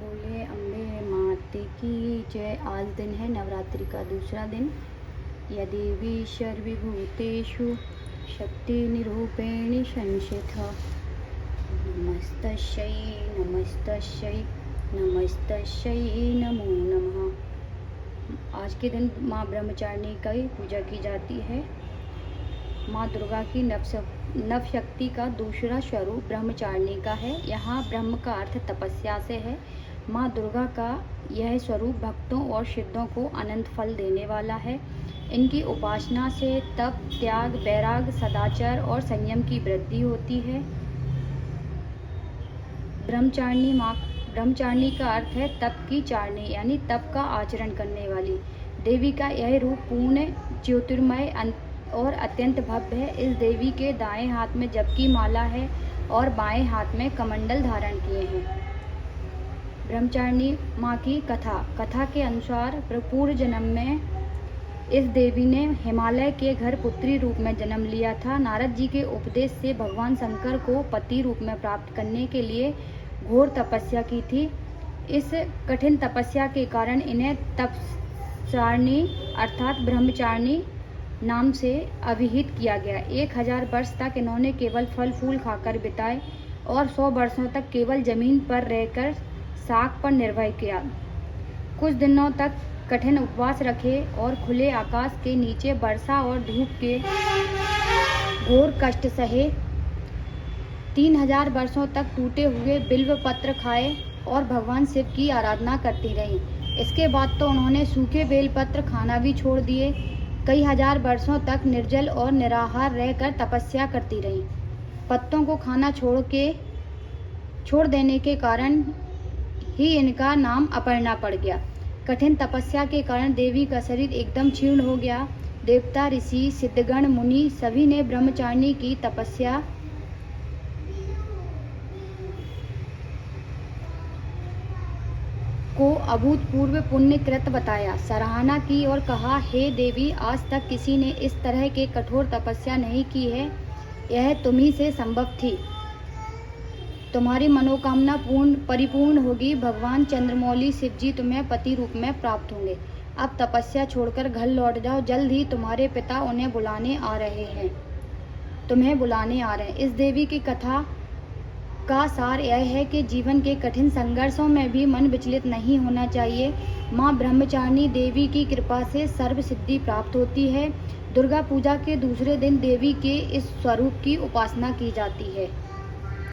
बोले अम्बे माते की जय। आज दिन है नवरात्रि का दूसरा दिन। यदि सर्वभूतेषु शक्ति निरूपेण संस्थिता। नमस्तस्यै नमस्तस्यै नमस्तस्यै नमो नमः। आज के दिन माँ ब्रह्मचारिणी की पूजा की जाती है। माँ दुर्गा की नव शक्ति का दूसरा स्वरूप ब्रह्मचारिणी का है। यहाँ ब्रह्म का अर्थ तपस्या से है। माँ दुर्गा का यह स्वरूप भक्तों और सिद्धों को अनंत फल देने वाला है। इनकी उपासना से तप, त्याग, वैराग, सदाचार और संयम की वृद्धि होती है। ब्रह्मचारिणी का अर्थ है तप की चारणी, यानी तप का आचरण करने वाली। देवी का यह रूप पूर्ण ज्योतिर्मय और अत्यंत भव्य है। इस देवी के दाएं हाथ में जप की माला है और बाएं हाथ में कमंडल धारण किए हैं। ब्रह्मचारिणी माँ की कथा के अनुसार पूर्व जन्म में इस देवी ने हिमालय के घर पुत्री रूप में जन्म लिया था। नारद जी के उपदेश से भगवान शंकर को पति रूप में प्राप्त करने के लिए घोर तपस्या की थी। इस कठिन तपस्या के कारण इन्हें तपचारिणी अर्थात ब्रह्मचारिणी नाम से अभिहित किया गया। 1000 वर्ष तक इन्होंने केवल फल फूल खाकर बिताए और 100 वर्षों तक केवल जमीन पर रहकर शाक पर निर्भर किया। कुछ दिनों तक कठिन उपवास रखे और खुले आकाश के नीचे वर्षा और धूप के घोर कष्ट सहे। 3000 वर्षों तक टूटे हुए बिल्व पत्र खाए और भगवान शिव की आराधना करती रहीं। इसके बाद तो उन्होंने सूखे बेल पत्र खाना भी छोड़ दिए। कई हजार वर्षों तक निर्जल और निराहार रहकर तपस्या करती रहीं। पत्तों को खाना छोड़ देने के कारण ही इनका नाम अपर्णा पड़ गया। कठिन तपस्या के कारण देवी का शरीर एकदम क्षीण हो गया। देवता, ऋषि, सिद्धगण, मुनि सभी ने ब्रह्मचारिणी की तपस्या को अभूतपूर्व पुण्यकृत बताया, सराहना की और कहा, हे देवी, आज तक किसी ने इस तरह के कठोर तपस्या नहीं की है। यह तुम्ही से संभव थी। तुम्हारी मनोकामना परिपूर्ण होगी। भगवान चंद्रमौली शिव जी तुम्हें पति रूप में प्राप्त होंगे। अब तपस्या छोड़कर घर लौट जाओ। जल्द ही तुम्हारे पिता तुम्हें बुलाने आ रहे हैं। इस देवी की कथा का सार यह है कि जीवन के कठिन संघर्षों में भी मन विचलित नहीं होना चाहिए। माँ ब्रह्मचारिणी देवी की कृपा से सर्व सिद्धि प्राप्त होती है। दुर्गा पूजा के दूसरे दिन देवी के इस स्वरूप की उपासना की जाती है।